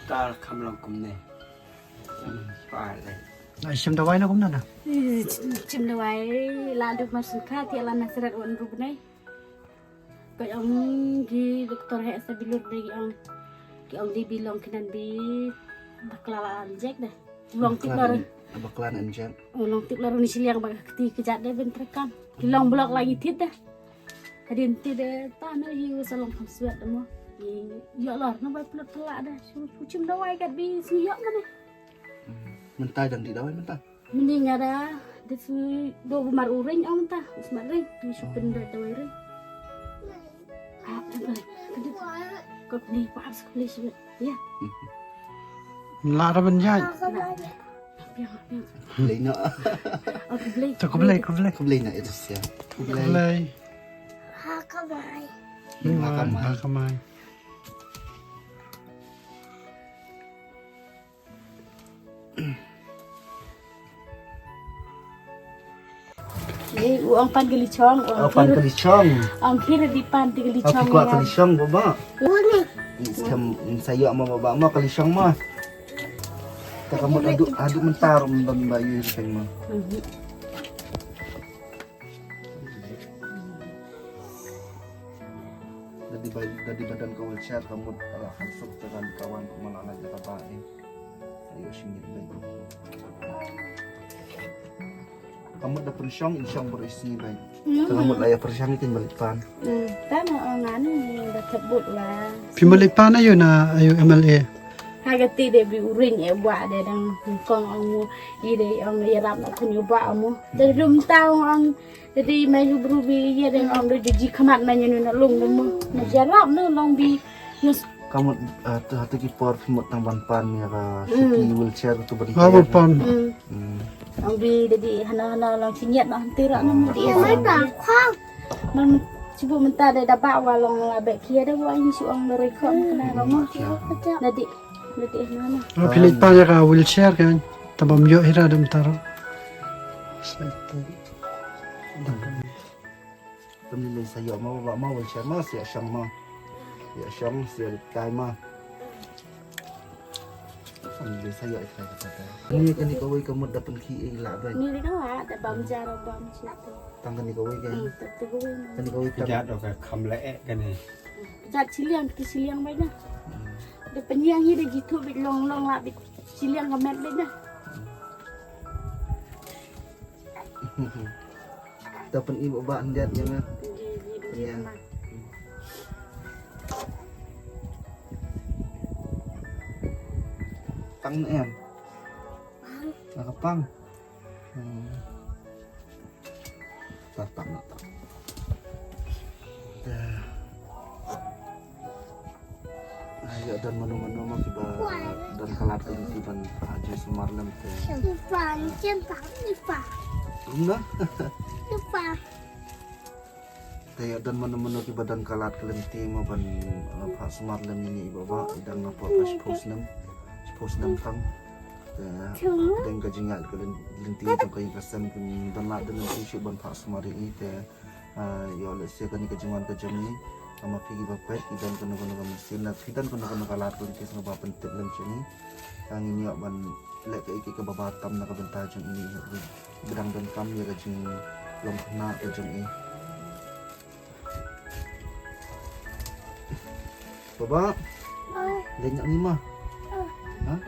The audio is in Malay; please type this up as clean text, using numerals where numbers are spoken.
ta khăm lòng cùng này phải này Isim dawai na kumna na. Chim dawai la được mà sinh khá thì là nasirat wan rub này. Cái ông di doktor hệ sa bilur dari ông di bilang kinan bi baklala anjek dah. Long tik lor. Bakalan anjek. Long tik lor ni siliang bag keti kejat deh bentrekan. Long blok lagi tit dah. Kadin tit dah tanah hiu salong suat dah mo. Ya lor no bai pelak pelak dah. Chim dawai kat bi siyok kan. Mentah dan tidak mentah. Mending ada desu do mar uring om ta usmat ring ni supin da tawai ring kok ni pa sekali sebe ya La ra ban jai. Beli nak. aku beli Ta ko blai ko blai. Aku beli nak itu sih. Blai. Makan. Ha kamai. uang pan gelicong Pan kelicong. ang kira di pan di gelicong Aku kuat kelicong bapa. Saya sama bapa mah kelicong mah. Tak kamu aduk mentar membagi bayu itu mah. Dari badan kau chat kamu masuk dengan kawan malah anak kata ini. Ayo singit lagi. Kamu dah persyang insyang berisi baik. Kamu layak persyang itu balik pan. tama ang ani da kabut lah Pimalipa na yun na ayo MLA. hagati de bi uring e bua de dang kong ang ide ang yarap na kunyo ba mo dari dum tao ang jadi mai hubru bi ye dang ang do ji khamat na nyun na lung mo na yarap no long bi yes Kamu hati kipor pimot tang ban pan ya ka siki wheelchair tu beri. Bawa pam. ang bi jadi hana lang sinyat na tira na mo di mai ba khang man cibu menta de dapat walong abe kia de wa ni su ang lori khon kana mo jadi hana Pilit pa ya ka wheelchair kan. Tabam yo hira dum taro. Pemilih saya mau bawa mau wheelchair mah siap syang mah. Ya syang siap kai mah. Pemilih saya itu kata. Ini kan kau kamu dapat ki lah baik. ni de ka da bam jaro bam situ Tangkan kau kan. teguh Kan kau cái giá đó cái khăm lẽ cái này jat siliang baik dah de penyiang hi de gitu bit long la bit siliang gamet baik dah Dapat ibu bak anjat ya mah. di rumah Tang em. Nakapang. Tatang. Ayo dan menu-menu mah tiba dan kalat ini tiba Pak Haji Sumarlem teh. Enggak. Teh dan menu-menu tiba dan kalat kelenti mah ban Pak Sumarlem ini bawa dan apa posnem tang. Dan kajingat kelenti itu kayu kesan dan lah dan isu ban Pak Sumari ini teh. Ya oleh siapa ni kajungan kajami. Ama pigi bapak idan kono mesin na kidan kono kalat kun kis nga bapen tip lang sini ang inyo ban lek iki ke babatam na kabentajong ini berang dan kam ya kajing long na kajong ini baba lenyak ni mah ha